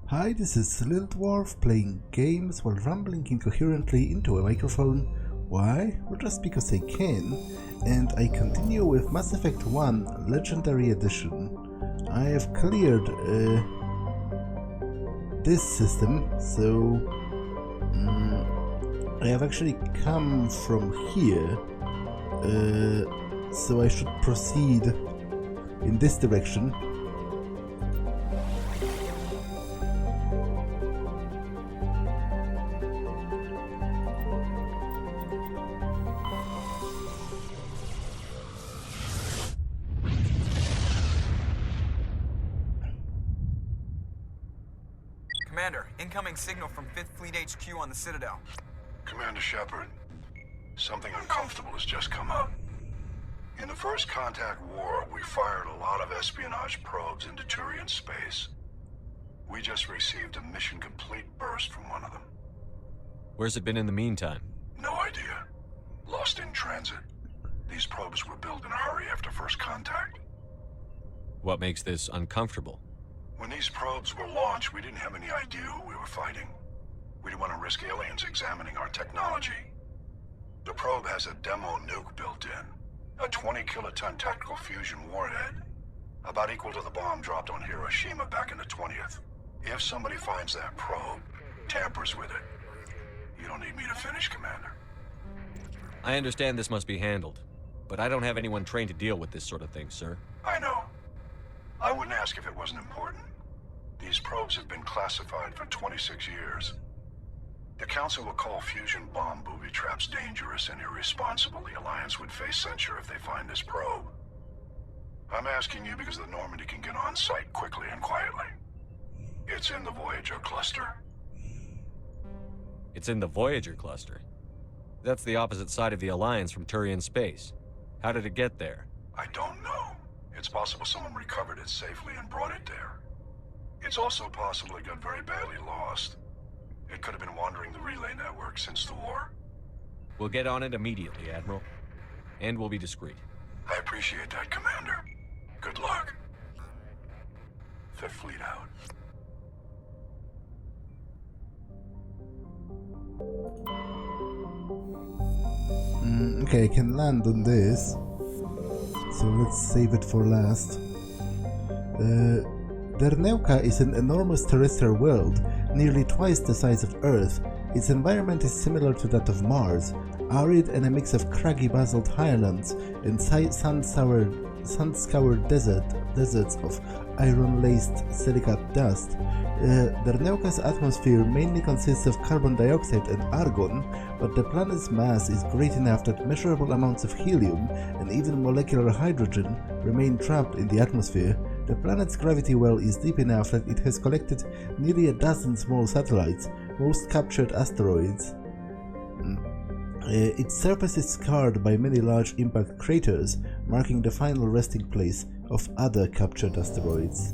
Hi, this is Little Dwarf playing games while rambling incoherently into a microphone. Why? Well, just because I can. And I continue with Mass Effect 1 Legendary Edition. I have cleared this system, so I have actually come from here, so I should proceed in this direction. Commander, incoming signal from 5th Fleet HQ on the Citadel. Commander Shepard, something uncomfortable has just come up. In the First Contact War, we fired a lot of espionage probes into Turian space. We just received a mission complete burst from one of them. Where's it been in the meantime? No idea. Lost in transit. These probes were built in a hurry after First Contact. What makes this uncomfortable? When these probes were launched, we didn't have any idea who we were fighting. We didn't want to risk aliens examining our technology. The probe has a demo nuke built in. A 20-kiloton tactical fusion warhead. About equal to the bomb dropped on Hiroshima back in the 20th. If somebody finds that probe, tampers with it. You don't need me to finish, Commander. I understand this must be handled, but I don't have anyone trained to deal with this sort of thing, sir. I know. I wouldn't ask if it wasn't important. These probes have been classified for 26 years. The Council will call fusion bomb booby traps dangerous and irresponsible. The Alliance would face censure if they find this probe. I'm asking you because the Normandy can get on site quickly and quietly. It's in the Voyager cluster. It's in the Voyager cluster. That's the opposite side of the Alliance from Turian space. How did it get there? I don't know. It's possible someone recovered it safely and brought it there. It's also possible it got very badly lost. It could have been wandering the relay network since the war. We'll get on it immediately, Admiral. And we'll be discreet. I appreciate that, Commander. Good luck. Fifth Fleet out. Okay, I can land on this. So let's save it for last. Derneuka is an enormous terrestrial world, nearly twice the size of Earth. Its environment is similar to that of Mars, arid and a mix of craggy basalt highlands and sand-scoured deserts of iron-laced silicate dust. Derneuka's atmosphere mainly consists of carbon dioxide and argon, but the planet's mass is great enough that measurable amounts of helium and even molecular hydrogen remain trapped in the atmosphere. The planet's gravity well is deep enough that it has collected nearly a dozen small satellites, most captured asteroids. Its surface is scarred by many large impact craters, marking the final resting place of other captured asteroids.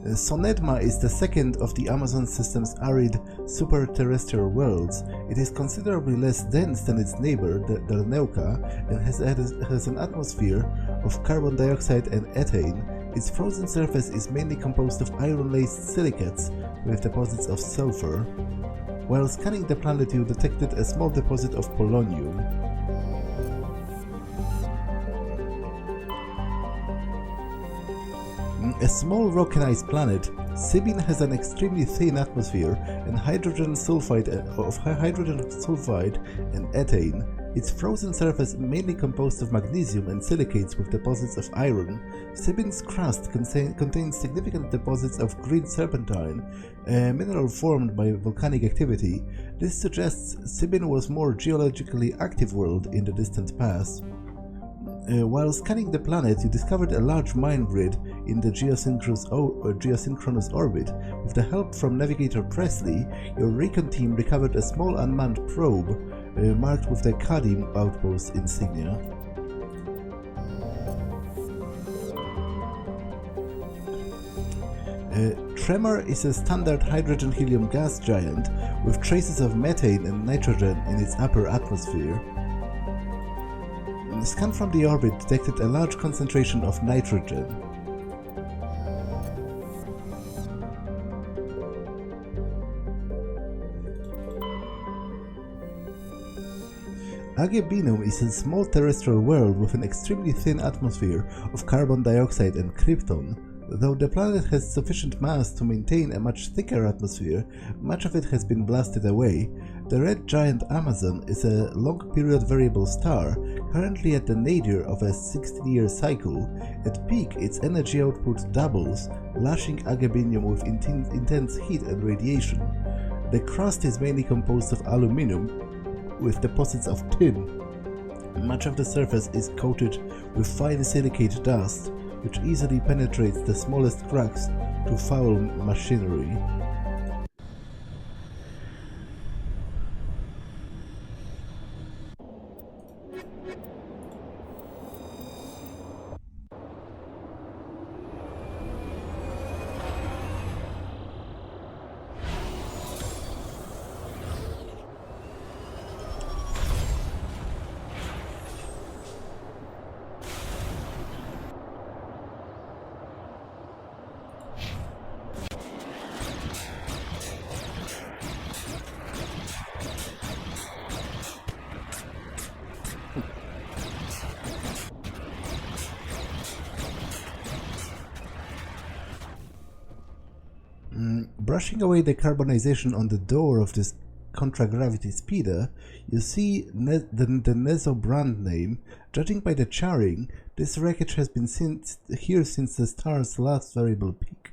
Sonedma is the second of the Amazon system's arid super-terrestrial worlds. It is considerably less dense than its neighbor, Derneuka, and has an atmosphere of carbon dioxide and ethane. Its frozen surface is mainly composed of iron-laced silicates with deposits of sulfur. While scanning the planet, you detected a small deposit of polonium. A small rock-and-ice planet, Sibin has an extremely thin atmosphere and hydrogen sulfide and ethane. Its frozen surface mainly composed of magnesium and silicates with deposits of iron. Sibin's crust contains significant deposits of green serpentine, a mineral formed by volcanic activity. This suggests Sibin was a more geologically active world in the distant past. While scanning the planet, you discovered a large mine grid in the geosynchronous orbit. With the help from Navigator Presley, your recon team recovered a small unmanned probe marked with the Kadim outpost insignia. Tremor is a standard hydrogen-helium gas giant with traces of methane and nitrogen in its upper atmosphere. The scan from the orbit detected a large concentration of nitrogen. Agebinium is a small terrestrial world with an extremely thin atmosphere of carbon dioxide and krypton. Though the planet has sufficient mass to maintain a much thicker atmosphere, much of it has been blasted away. The red giant Amazon is a long-period variable star, currently at the nadir of a 16-year cycle. At peak, its energy output doubles, lashing Agebinium with intense heat and radiation. The crust is mainly composed of aluminum, with deposits of tin. Much of the surface is coated with fine silicate dust, which easily penetrates the smallest cracks to foul machinery. Brushing away the carbonization on the door of this contragravity speeder, you see the Nezo brand name. Judging by the charring, this wreckage has been here since the star's last variable peak.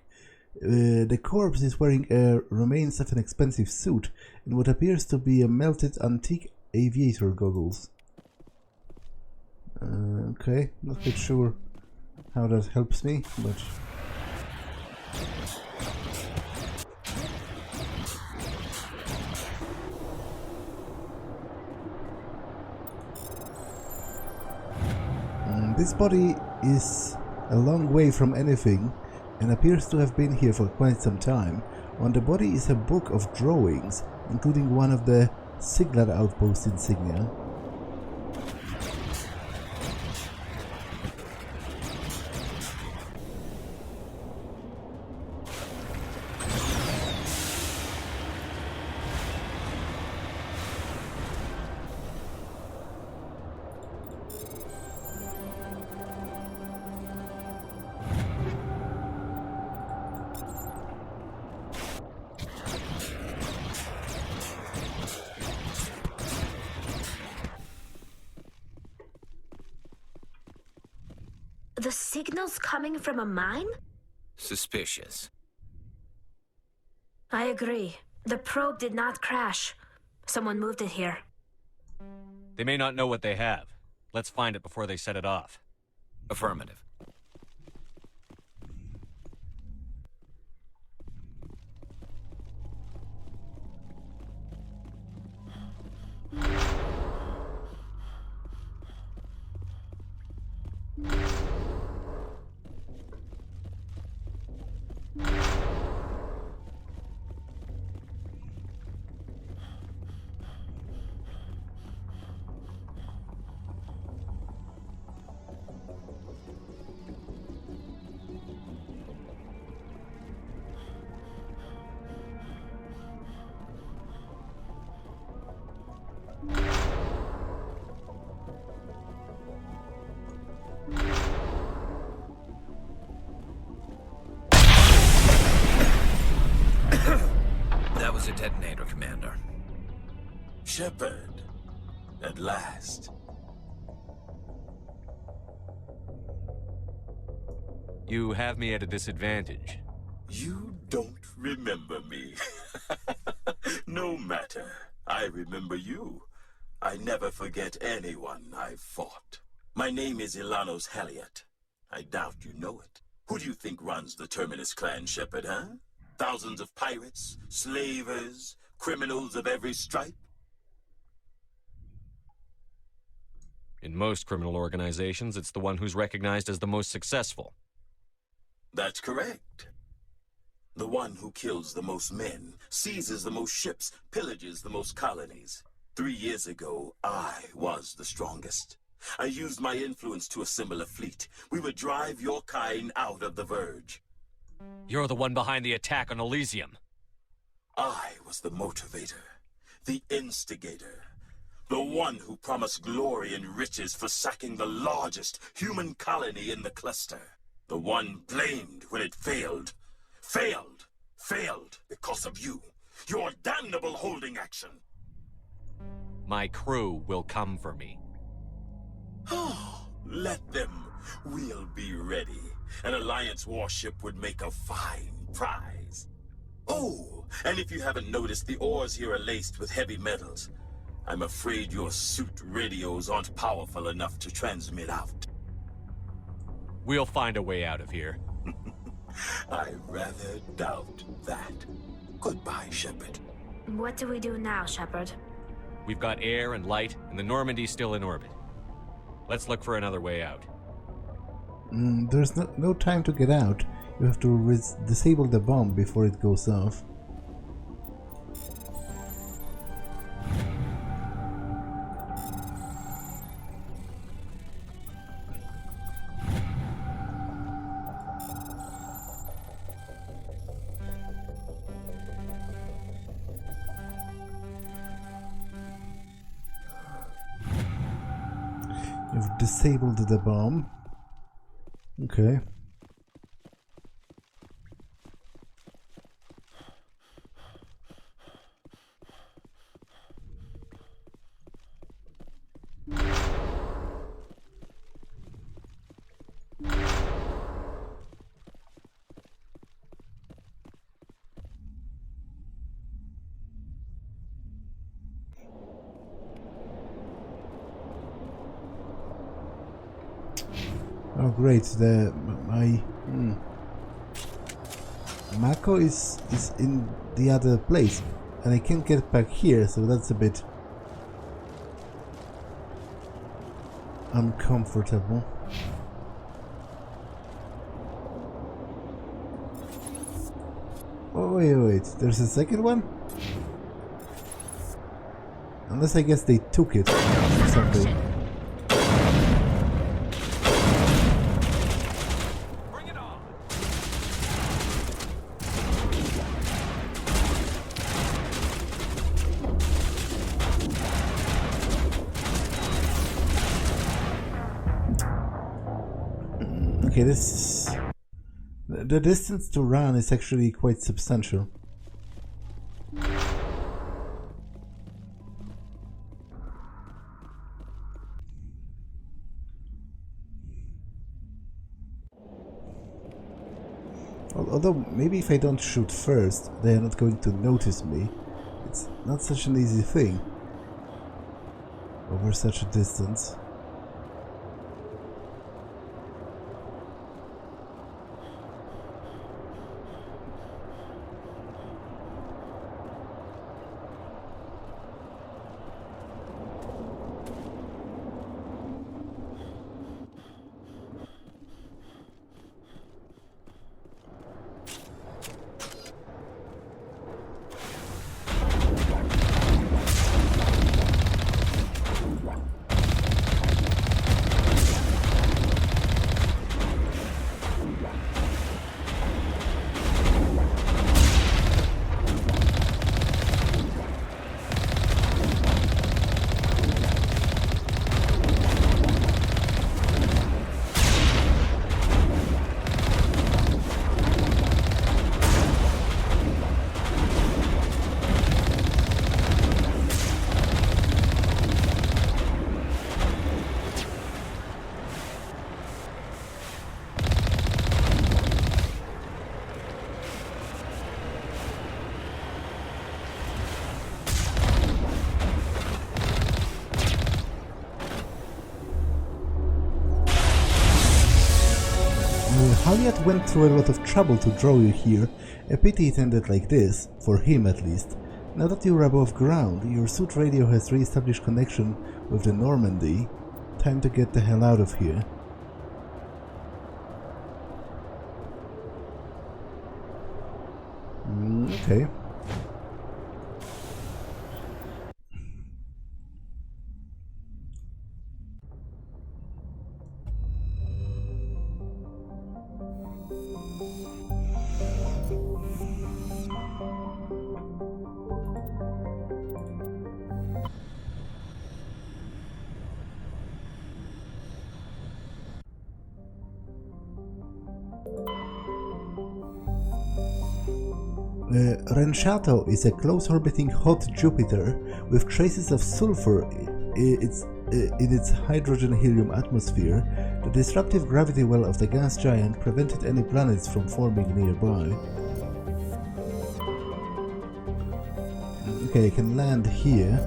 The corpse is wearing remains of an expensive suit and what appears to be a melted antique aviator goggles. Okay, not quite sure how that helps me, but... This body is a long way from anything and appears to have been here for quite some time. On the body is a book of drawings, including one of the Siglar outpost insignia. The signal's coming from a mine? Suspicious. I agree. The probe did not crash. Someone moved it here. They may not know what they have. Let's find it before they set it off. Affirmative. That was a detonator, Commander. Shepard, at last. You have me at a disadvantage. You don't remember me. No matter. I remember you. I never forget anyone I've fought. My name is Ilanos Halliot. I doubt you know it. Who do you think runs the Terminus clan, Shepard, huh? Thousands of pirates, slavers, criminals of every stripe? In most criminal organizations, it's the one who's recognized as the most successful. That's correct. The one who kills the most men, seizes the most ships, pillages the most colonies. 3 years ago, I was the strongest. I used my influence to assemble a fleet. We would drive your kind out of the Verge. You're the one behind the attack on Elysium. I was the motivator, the instigator. The one who promised glory and riches for sacking the largest human colony in the cluster. The one blamed when it failed. Failed because of you. Your damnable holding action. My crew will come for me. Oh, let them. We'll be ready. An Alliance warship would make a fine prize. Oh, and if you haven't noticed, the ores here are laced with heavy metals. I'm afraid your suit radios aren't powerful enough to transmit out. We'll find a way out of here. I rather doubt that. Goodbye, Shepard. What do we do now, Shepard? We've got air and light, and the Normandy's still in orbit. Let's look for another way out. There's no time to get out. You have to disable the bomb before it goes off. You've disabled the bomb. Okay. Oh great, my Mako is in the other place and I can't get back here, so that's a bit uncomfortable. Oh wait, there's a second one? Unless I guess they took it or something. Okay, the distance to run is actually quite substantial. Although maybe if I don't shoot first, they are not going to notice me. It's not such an easy thing over such a distance. Haliat went through a lot of trouble to draw you here. A pity it ended like this, for him at least. Now that you're above ground, your suit radio has re-established connection with the Normandy. Time to get the hell out of here. Okay. Renchato is a close-orbiting hot Jupiter with traces of sulfur in its hydrogen-helium atmosphere. The disruptive gravity well of the gas giant prevented any planets from forming nearby. Okay, I can land here.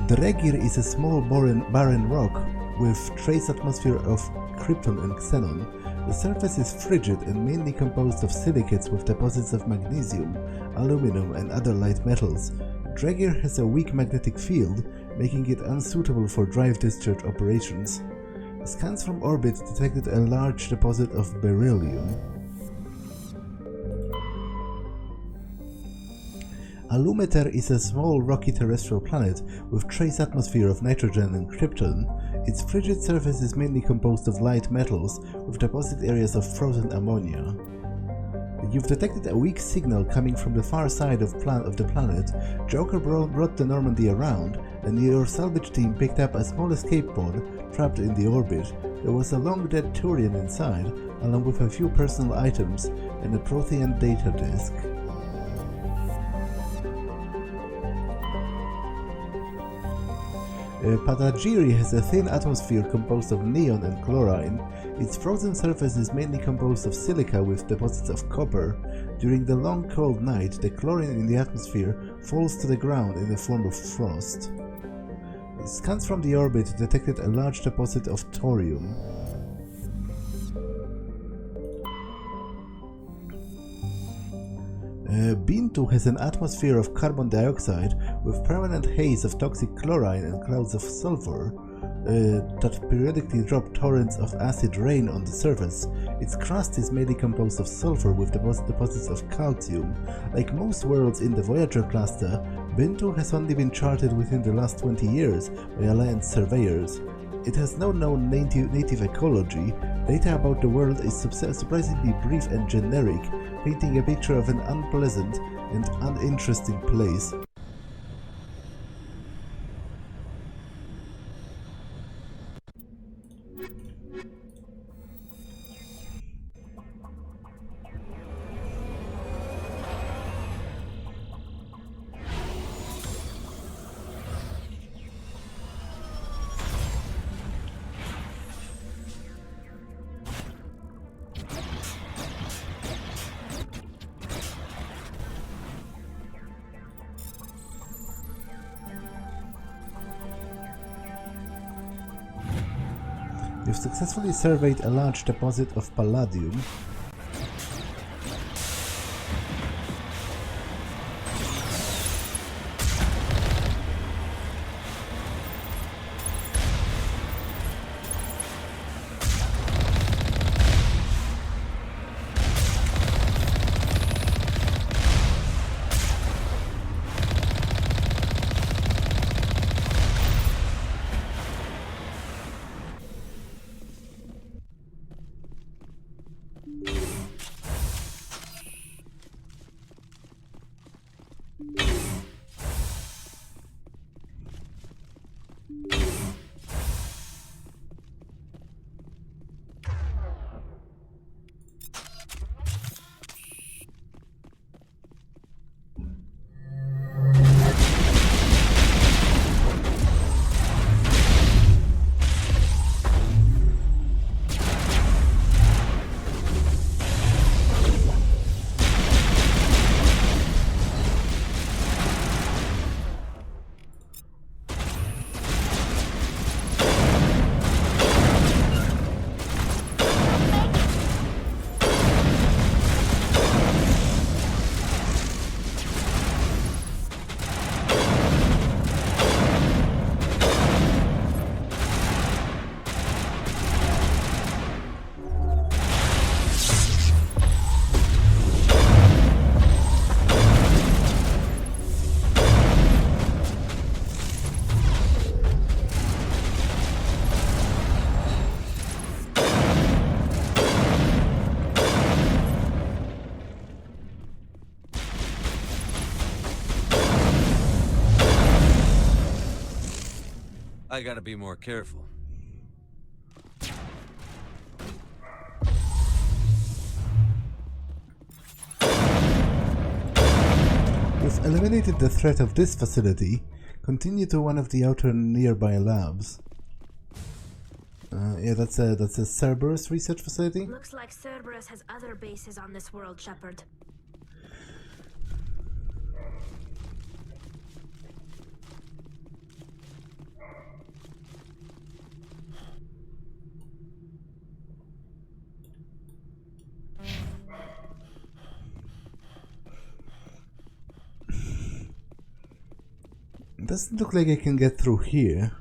Dregir is a small barren rock with trace atmosphere of krypton and xenon. The surface is frigid and mainly composed of silicates with deposits of magnesium, aluminum and other light metals. Dregir has a weak magnetic field, making it unsuitable for drive discharge operations. Scans from orbit detected a large deposit of beryllium. Alumeter is a small rocky terrestrial planet with trace atmosphere of nitrogen and krypton. Its frigid surface is mainly composed of light metals with deposit areas of frozen ammonia. You've detected a weak signal coming from the far side of the planet. Joker brought the Normandy around, and your salvage team picked up a small escape pod trapped in the orbit. There was a long-dead Turian inside, along with a few personal items and a Prothean data disk. Patagiri has a thin atmosphere composed of neon and chlorine. Its frozen surface is mainly composed of silica with deposits of copper. During the long cold night, the chlorine in the atmosphere falls to the ground in the form of frost. Scans from the orbit detected a large deposit of thorium. Binthu has an atmosphere of carbon dioxide with permanent haze of toxic chlorine and clouds of sulfur that periodically drop torrents of acid rain on the surface. Its crust is mainly composed of sulfur with deposits of calcium. Like most worlds in the Voyager cluster, Binthu has only been charted within the last 20 years by Alliance surveyors. It has no known native ecology. Data about the world is surprisingly brief and generic, painting a picture of an unpleasant and uninteresting place. You've successfully surveyed a large deposit of palladium. I gotta be more careful. We've eliminated the threat of this facility. Continue to one of the outer nearby labs. Yeah, that's a Cerberus research facility. Looks like Cerberus has other bases on this world, Shepard. Doesn't look like I can get through here.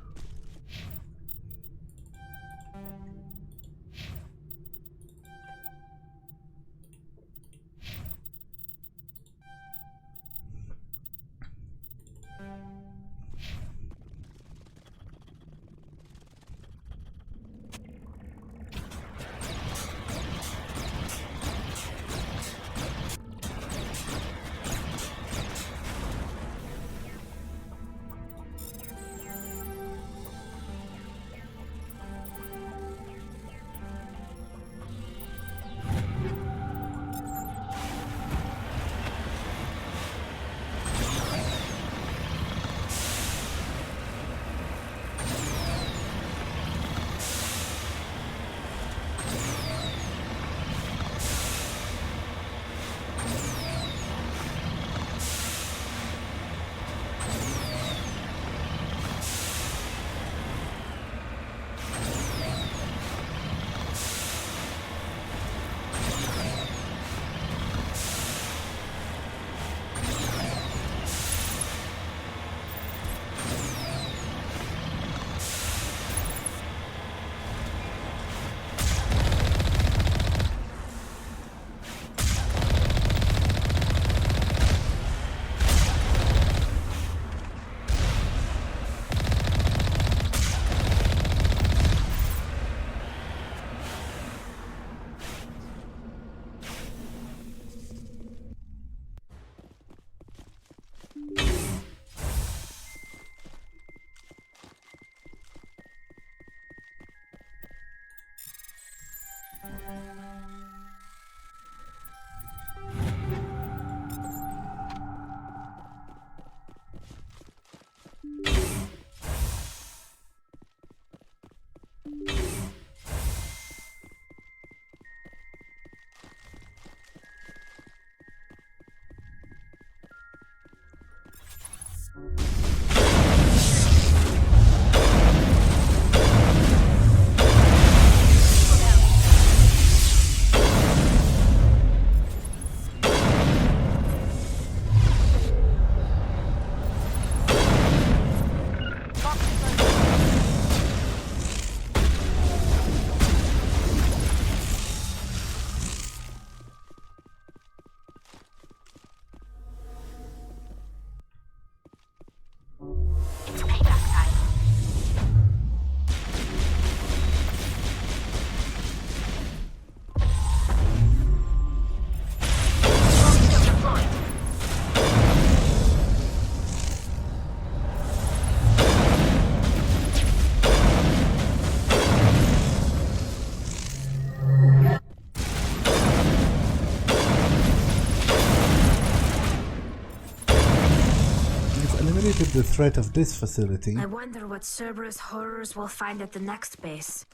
The threat of this facility. I wonder what Cerberus horrors will find at the next base.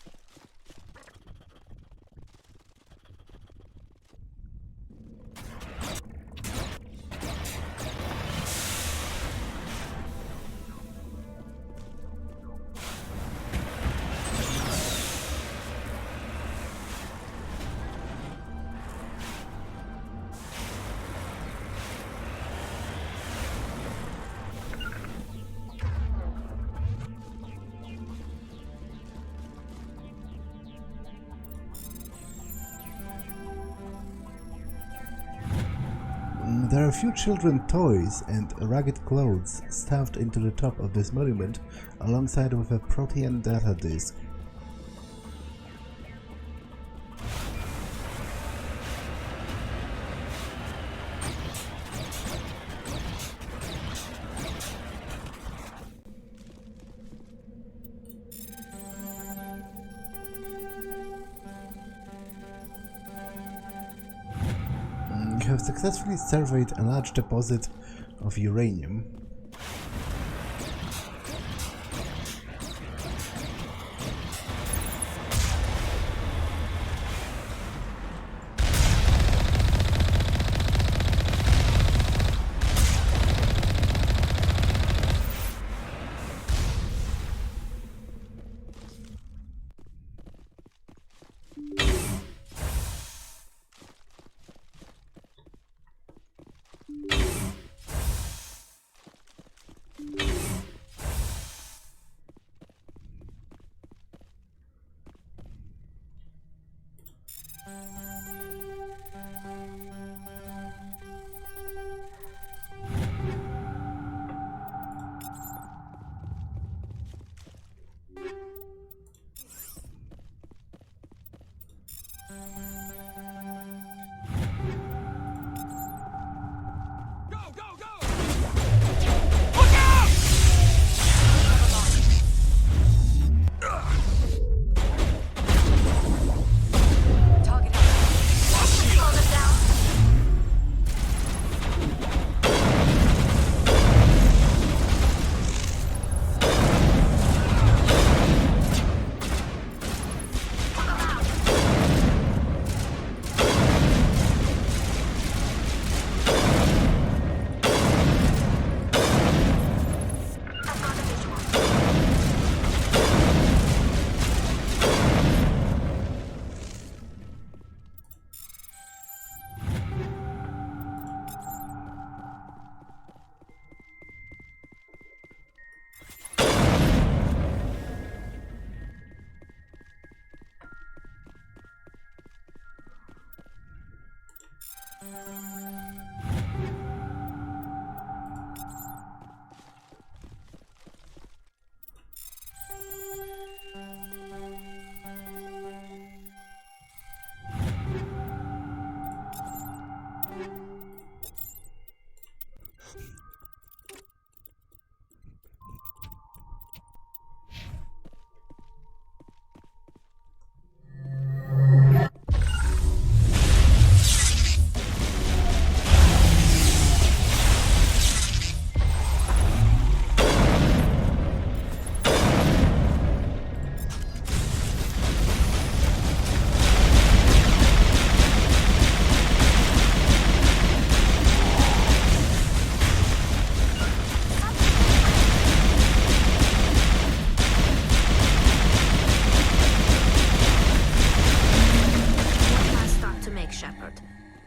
There are a few children's toys and ragged clothes stuffed into the top of this monument, alongside with a protean data disk. You have successfully surveyed a large deposit of uranium.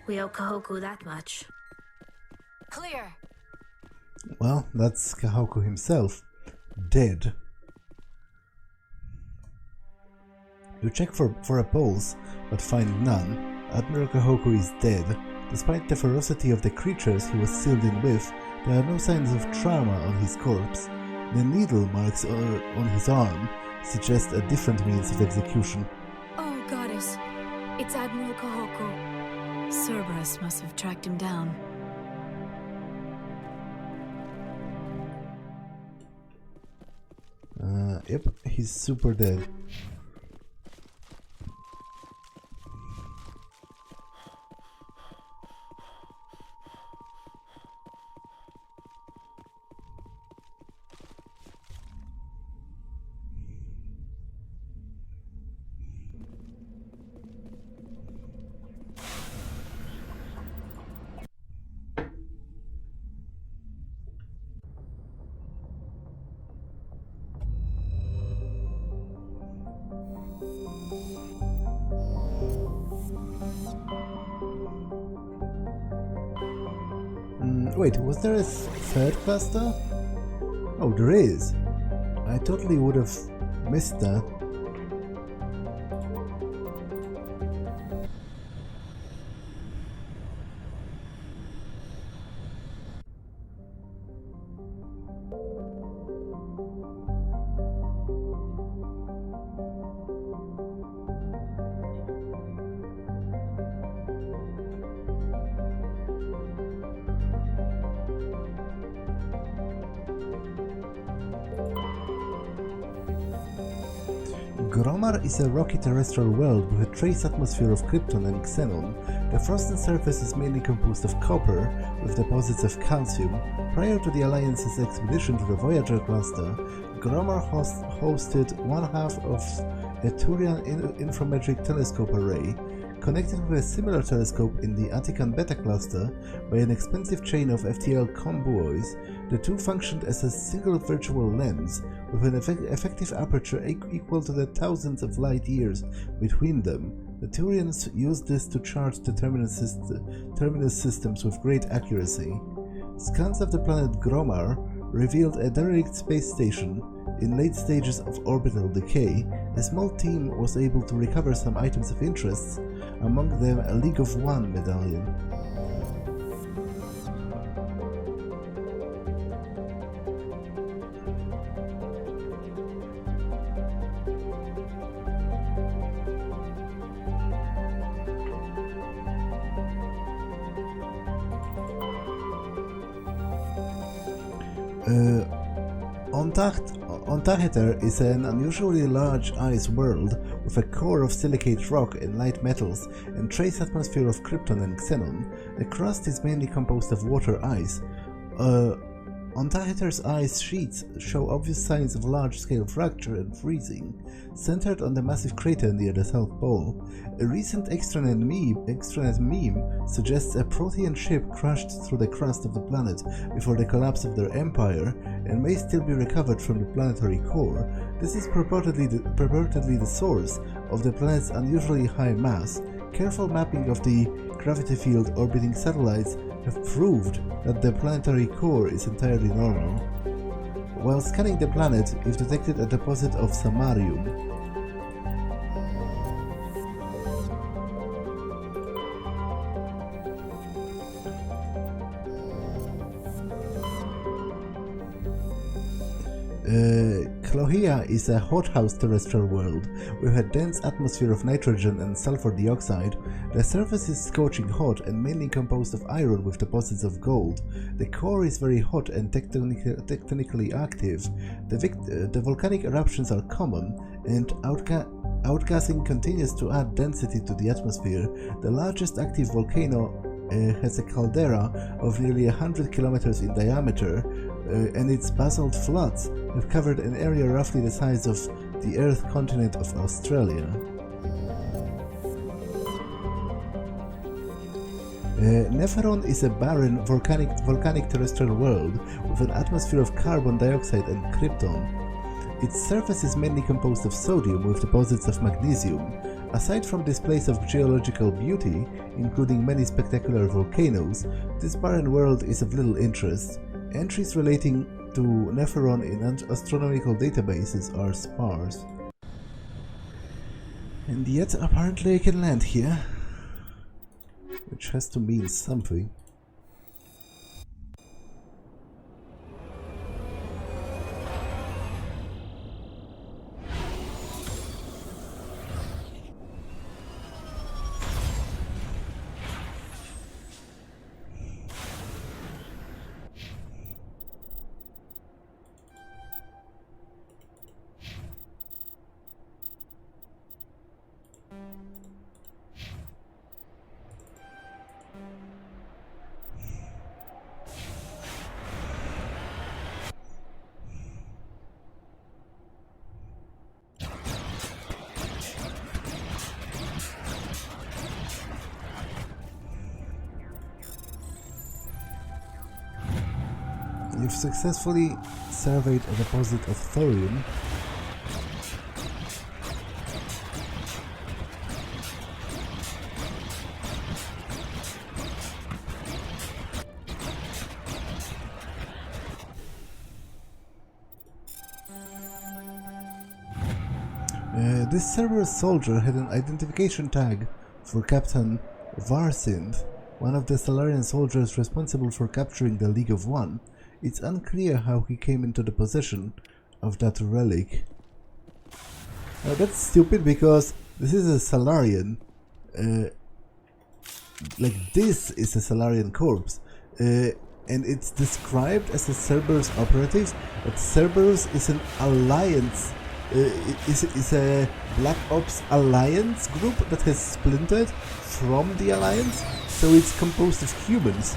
We owe Kahoku that much. Clear. Well, that's Kahoku himself. Dead. You check for a pulse, but find none. Admiral Kahoku is dead. Despite the ferocity of the creatures he was sealed in with, there are no signs of trauma on his corpse. The needle marks on his arm suggest a different means of execution. Oh, goddess. It's Admiral Kahoku. Cerberus must have tracked him down. Yep, he's super dead. Wait, was there a third cluster? Oh, there is. I totally would have missed that. Gromar is a rocky terrestrial world with a trace atmosphere of krypton and xenon. The frozen surface is mainly composed of copper, with deposits of calcium. Prior to the Alliance's expedition to the Voyager cluster, Gromar hosted one half of a Turian inframetric telescope array, connected with a similar telescope in the Attican Beta cluster by an expensive chain of FTL combuoys. The two functioned as a single virtual lens, with an effective aperture equal to the thousands of light years between them. The Turians used this to chart the terminus systems with great accuracy. Scans of the planet Gromar revealed a derelict space station in late stages of orbital decay. A small team was able to recover some items of interest, among them a League of One medallion. Ontaheter is an unusually large ice world with a core of silicate rock and light metals and trace atmosphere of krypton and xenon. The crust is mainly composed of water ice. Ontaheter's ice sheets show obvious signs of large-scale fracture and freezing, centered on the massive crater near the South Pole. A recent extranet meme suggests a Protean ship crashed through the crust of the planet before the collapse of their empire and may still be recovered from the planetary core. This is purportedly the source of the planet's unusually high mass. Careful mapping of the gravity field orbiting satellites have proved that the planetary core is entirely normal. While scanning the planet, you've detected a deposit of samarium. Clohia is a hothouse terrestrial world with a dense atmosphere of nitrogen and sulfur dioxide. The surface is scorching hot and mainly composed of iron with deposits of gold. The core is very hot and tectonically active. The volcanic eruptions are common, and outgassing continues to add density to the atmosphere. The largest active volcano has a caldera of nearly 100 kilometers in diameter, and its basalt floods have covered an area roughly the size of the Earth continent of Australia. Nepheron is a barren volcanic terrestrial world with an atmosphere of carbon dioxide and krypton. Its surface is mainly composed of sodium with deposits of magnesium. Aside from displays of geological beauty, including many spectacular volcanoes, this barren world is of little interest. Entries relating to Nepheron in astronomical databases are sparse. And yet, apparently I can land here, which has to mean something. You've successfully surveyed a deposit of thorium. This Cerberus soldier had an identification tag for Captain Varsind, one of the Salarian soldiers responsible for capturing the League of One. It's unclear how he came into the possession of that relic. That's stupid because this is a Salarian. Like this is a Salarian corpse. And it's described as a Cerberus operative, but Cerberus is an alliance is a Black Ops Alliance group that has splintered from the Alliance, so it's composed of humans.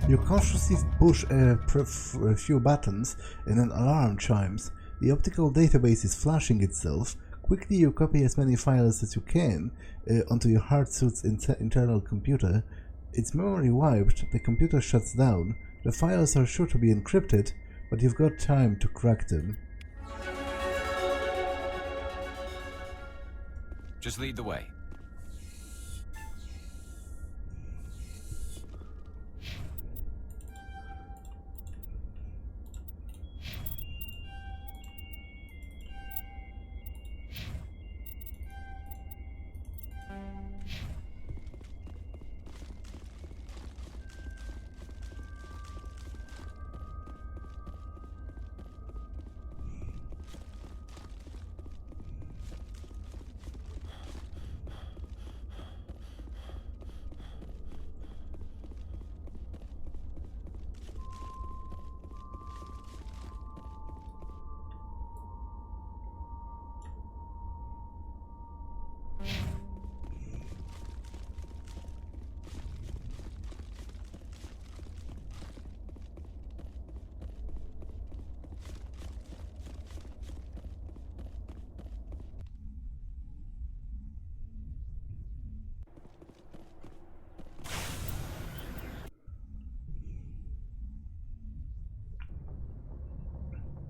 You cautiously push a few buttons and an alarm chimes. The optical database is flashing itself. Quickly you copy as many files as you can onto your hard suit's internal computer. Its memory wiped, the computer shuts down. The files are sure to be encrypted, but you've got time to crack them. Just lead the way.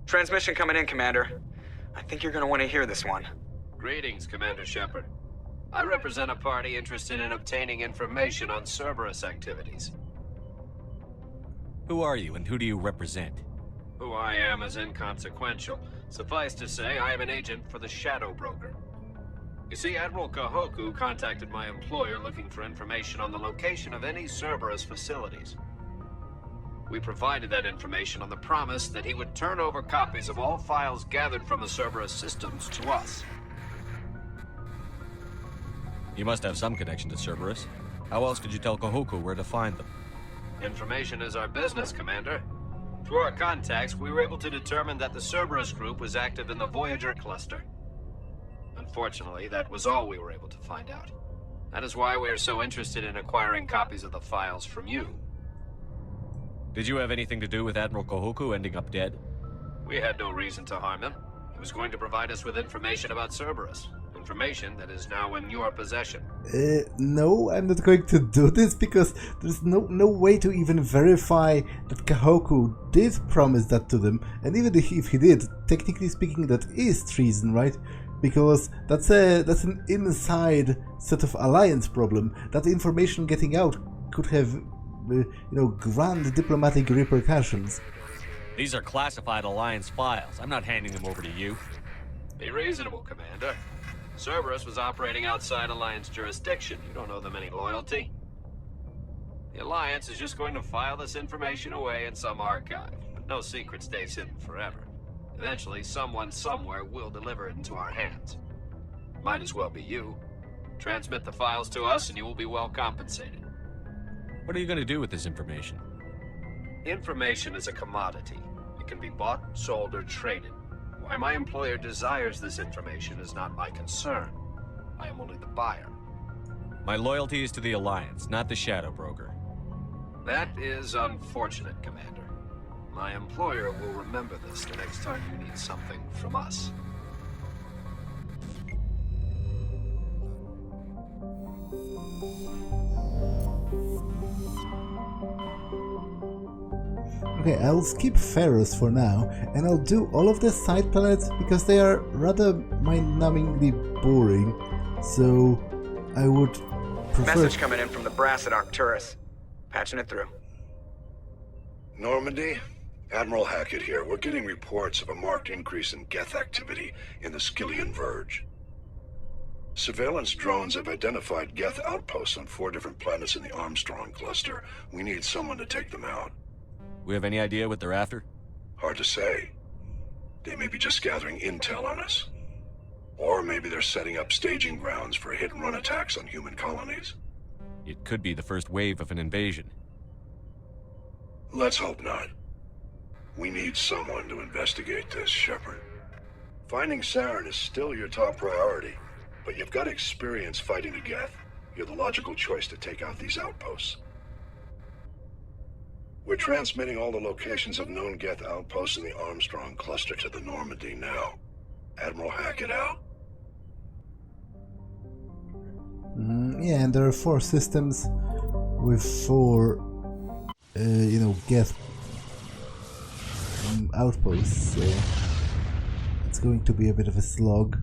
Transmission coming in, Commander. I think you're gonna want to hear this one. Greetings, Commander Shepard. I represent a party interested in obtaining information on Cerberus activities. Who are you and who do you represent? Who I am is inconsequential. Suffice to say, I am an agent for the Shadow Broker. You see, Admiral Kahoku contacted my employer looking for information on the location of any Cerberus facilities. We provided that information on the promise that he would turn over copies of all files gathered from the Cerberus systems to us. You must have some connection to Cerberus. How else did you tell Kahoku where to find them? Information is our business, Commander. Through our contacts, we were able to determine that the Cerberus group was active in the Voyager cluster. Unfortunately, that was all we were able to find out. That is why we are so interested in acquiring copies of the files from you. Did you have anything to do with Admiral Kahoku ending up dead? We had no reason to harm him. He was going to provide us with information about Cerberus. Information that is now in your possession. No, I'm not going to do this because there's no way to even verify that Kahoku did promise that to them, and even if he did, technically speaking, that is treason, right? Because that's an inside sort of alliance problem. That information getting out could have, grand diplomatic repercussions. These are classified Alliance files. I'm not handing them over to you. Be reasonable, Commander. Cerberus was operating outside Alliance jurisdiction. You don't owe them any loyalty. The Alliance is just going to file this information away in some archive. But no secret stays hidden forever. Eventually, someone somewhere will deliver it into our hands. Might as well be you. Transmit the files to us and you will be well compensated. What are you going to do with this information? Information is a commodity. It can be bought, sold, or traded. Why my employer desires this information is not my concern. I am only the buyer. My loyalty is to the Alliance, not the Shadow Broker. That is unfortunate, Commander. My employer will remember this the next time you need something from us. Okay, I'll skip Ferrous for now, and I'll do all of the side planets because they are rather mind-numbingly boring, so I would prefer... Message coming in from the brass at Arcturus. Patching it through. Normandy? Admiral Hackett here. We're getting reports of a marked increase in Geth activity in the Skyllian Verge. Surveillance drones have identified Geth outposts on 4 different planets in the Armstrong cluster. We need someone to take them out. We have any idea what they're after? Hard to say. They may be just gathering intel on us. Or maybe they're setting up staging grounds for hit-and-run attacks on human colonies. It could be the first wave of an invasion. Let's hope not. We need someone to investigate this, Shepard. Finding Saren is still your top priority, but you've got experience fighting the Geth. You're the logical choice to take out these outposts. We're transmitting all the locations of known Geth outposts in the Armstrong cluster to the Normandy now. Admiral Hackett out. Yeah, and there are 4 systems with 4, Geth outposts, so it's going to be a bit of a slog.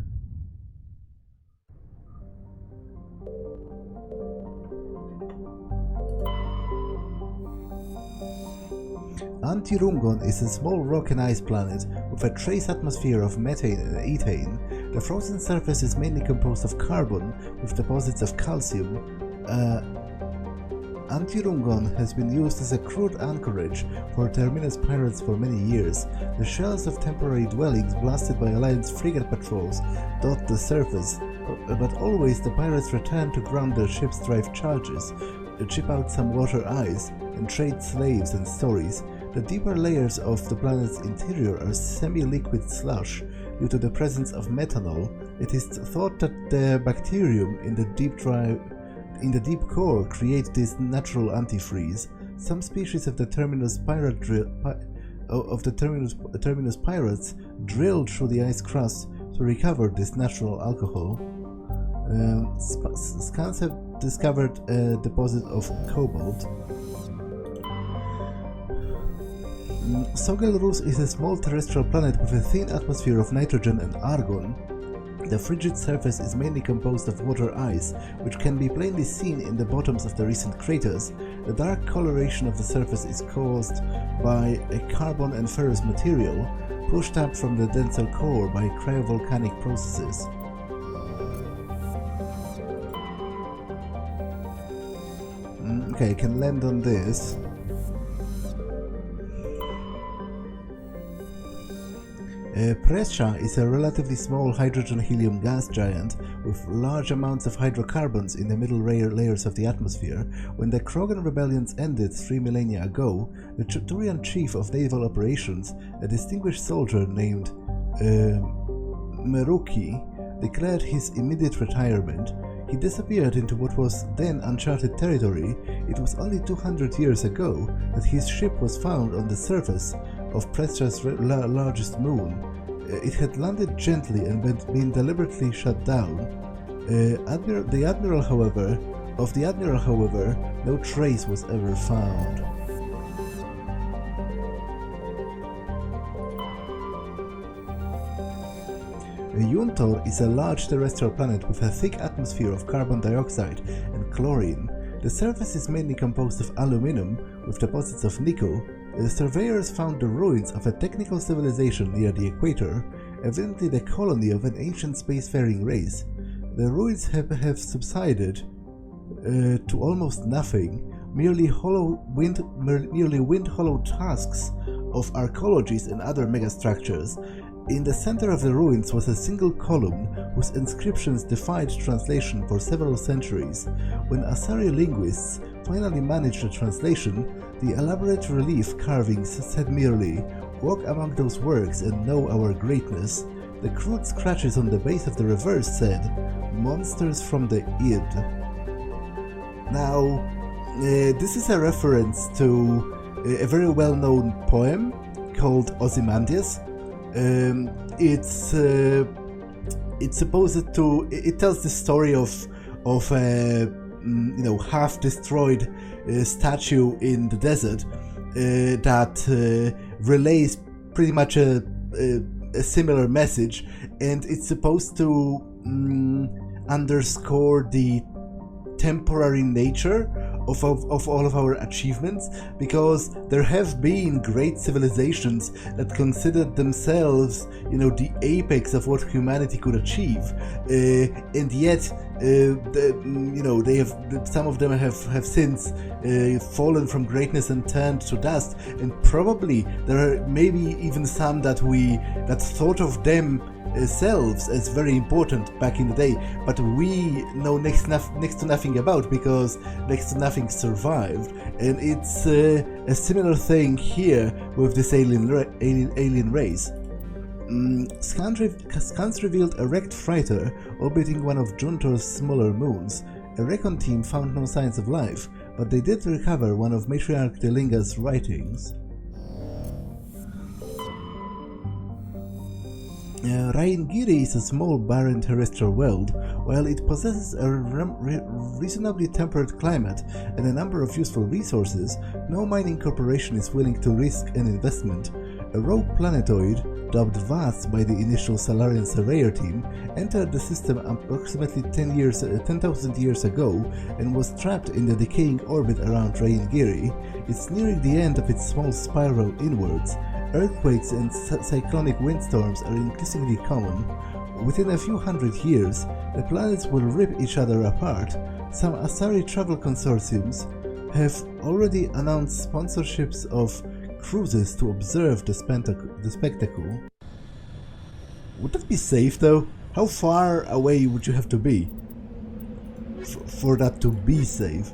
Antirungon is a small rock and ice planet with a trace atmosphere of methane and ethane. The frozen surface is mainly composed of carbon with deposits of calcium. Antirungon has been used as a crude anchorage for Terminus pirates for many years. The shells of temporary dwellings blasted by Alliance frigate patrols dot the surface, but always the pirates return to ground their ships' drive charges, chip out some water ice, and trade slaves and stories. The deeper layers of the planet's interior are semi-liquid slush. Due to the presence of methanol, it is thought that the bacterium in the deep core create this natural antifreeze. Some species of the Terminus pirates drill through the ice crust to recover this natural alcohol. Scans have discovered a deposit of cobalt. Sogelrus is a small terrestrial planet with a thin atmosphere of nitrogen and argon. The frigid surface is mainly composed of water ice, which can be plainly seen in the bottoms of the recent craters. The dark coloration of the surface is caused by a carbon and ferrous material pushed up from the denser core by cryovolcanic processes. Okay, I can land on this. Prescia is a relatively small hydrogen-helium gas giant with large amounts of hydrocarbons in the middle layers of the atmosphere. When the Krogan rebellions ended 3 millennia ago, the Turian chief of naval operations, a distinguished soldier named Meruki, declared his immediate retirement. He disappeared into what was then uncharted territory. It was only 200 years ago that his ship was found on the surface of Prescia's largest moon. It had landed gently and been deliberately shut down. Of the admiral, however, no trace was ever found. Yuntor is a large terrestrial planet with a thick atmosphere of carbon dioxide and chlorine. The surface is mainly composed of aluminum, with deposits of nickel. The surveyors found the ruins of a technical civilization near the equator, evidently the colony of an ancient spacefaring race. The ruins have subsided to almost nothing, merely wind-hollowed husks of archaeologies and other megastructures. In the center of the ruins was a single column whose inscriptions defied translation for several centuries. When Asari linguists finally managed the translation, the elaborate relief carvings said merely, "Walk among those works and know our greatness." The crude scratches on the base of the reverse said, "Monsters from the Id." Now, this is a reference to a very well-known poem called Ozymandias. It's supposed to. It tells the story of a half-destroyed statue in the desert that relays pretty much a similar message, and it's supposed to underscore the temporary nature of all of our achievements, because there have been great civilizations that considered themselves, the apex of what humanity could achieve, and yet, they have, some of them have since fallen from greatness and turned to dust, and probably there are maybe even some that thought of themselves as very important back in the day, but we know next to nothing about, because next to nothing survived. And it's a similar thing here with this alien race. Scans revealed a wrecked freighter orbiting one of Juntor's smaller moons. A recon team found no signs of life, but they did recover one of Matriarch Delinga's writings. Rayingiri is a small, barren terrestrial world. While it possesses a reasonably temperate climate and a number of useful resources, no mining corporation is willing to risk an investment. A rogue planetoid, dubbed Vas by the initial Salarian surveyor team, entered the system approximately 10,000 years ago and was trapped in the decaying orbit around Rayingiri. It's nearing the end of its small spiral inwards. Earthquakes and cyclonic windstorms are increasingly common. Within a few hundred years, the planets will rip each other apart. Some Asari travel consortiums have already announced sponsorships of cruises to observe the spectacle. Would that be safe though? How far away would you have to be for that to be safe?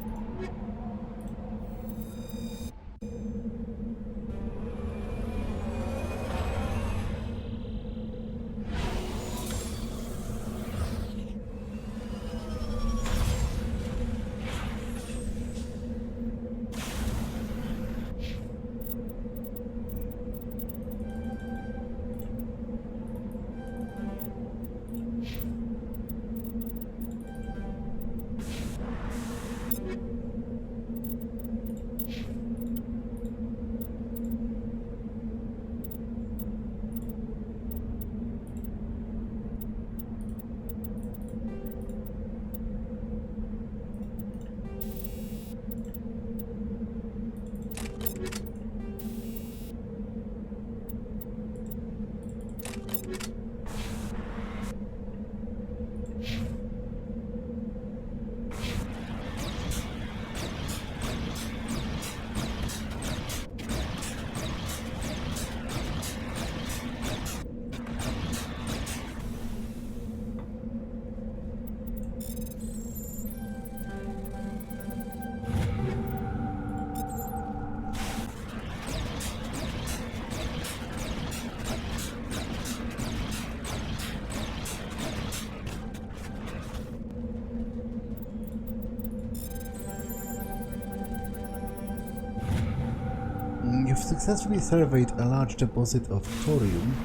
successfully surveyed a large deposit of thorium.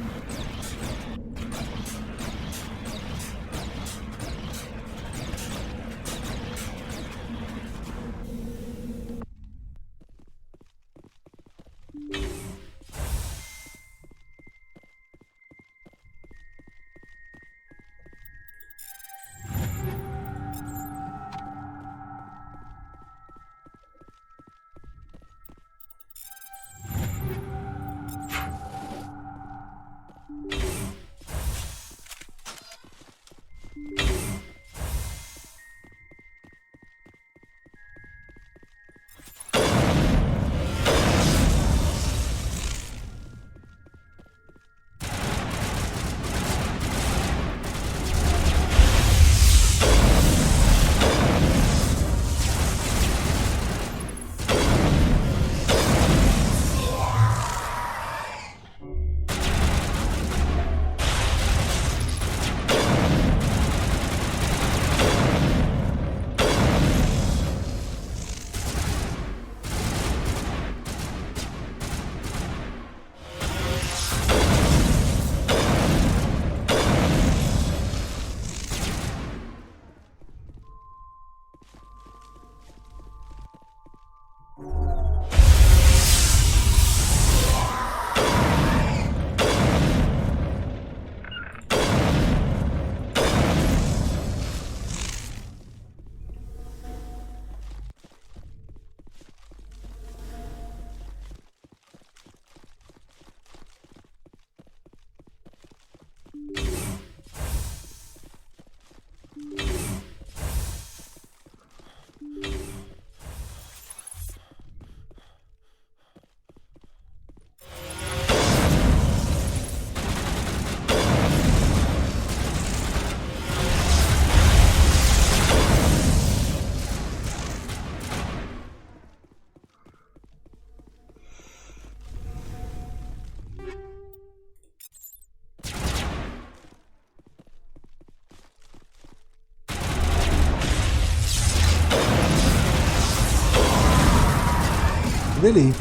Really?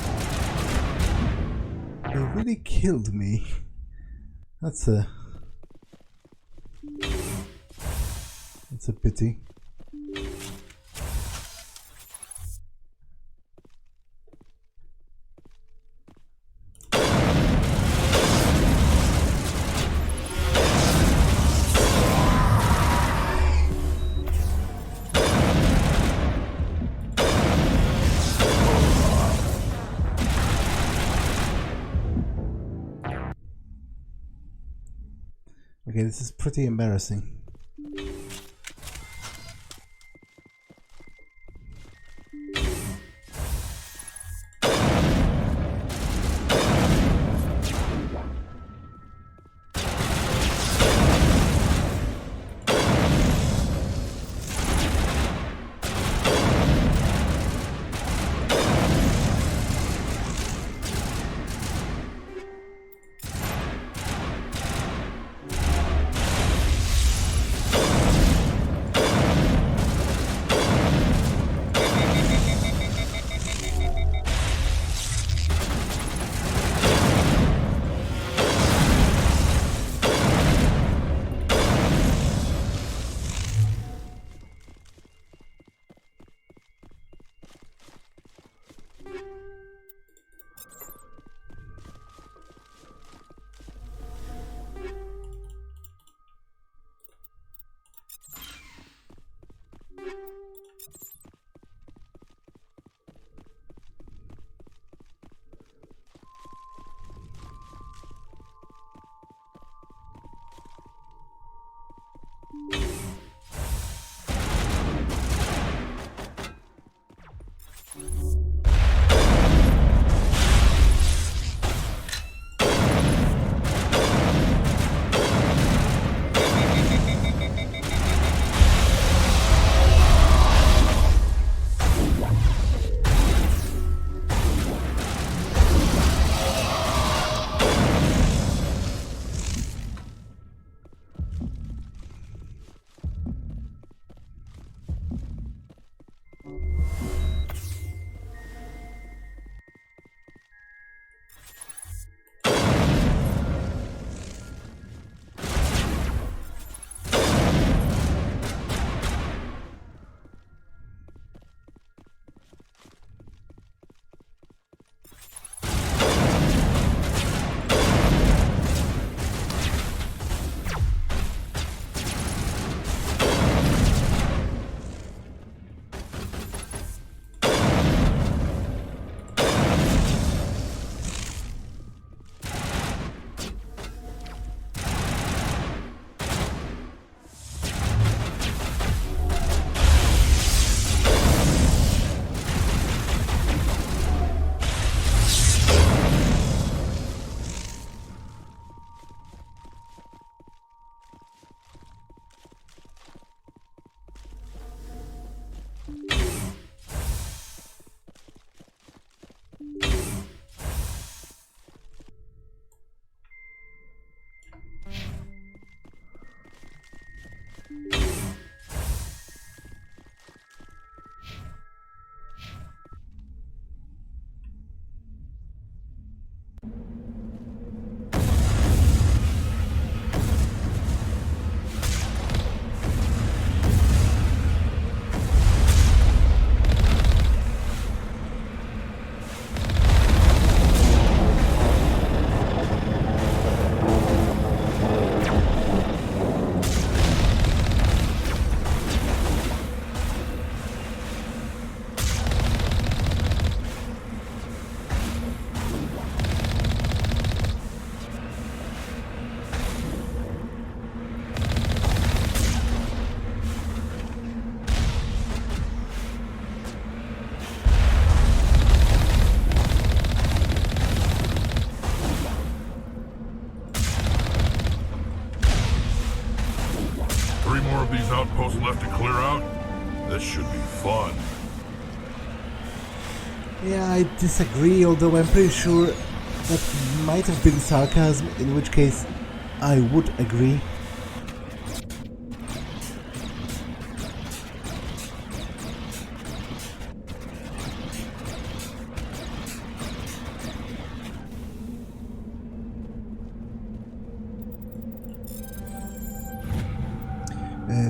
They really killed me. That's a pity. Okay, this is pretty embarrassing. these outposts left to clear out? This should be fun. Yeah, I disagree, although I'm pretty sure that might have been sarcasm, in which case I would agree.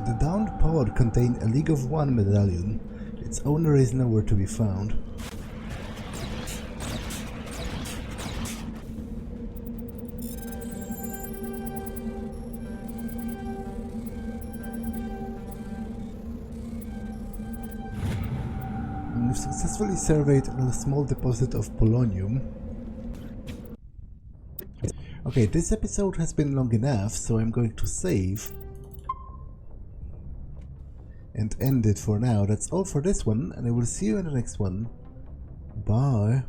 The downed pod contained a League of One medallion. Its owner is nowhere to be found. We've successfully surveyed a small deposit of polonium. Okay, this episode has been long enough, so I'm going to save and end it for now. That's all for this one, and I will see you in the next one. Bye.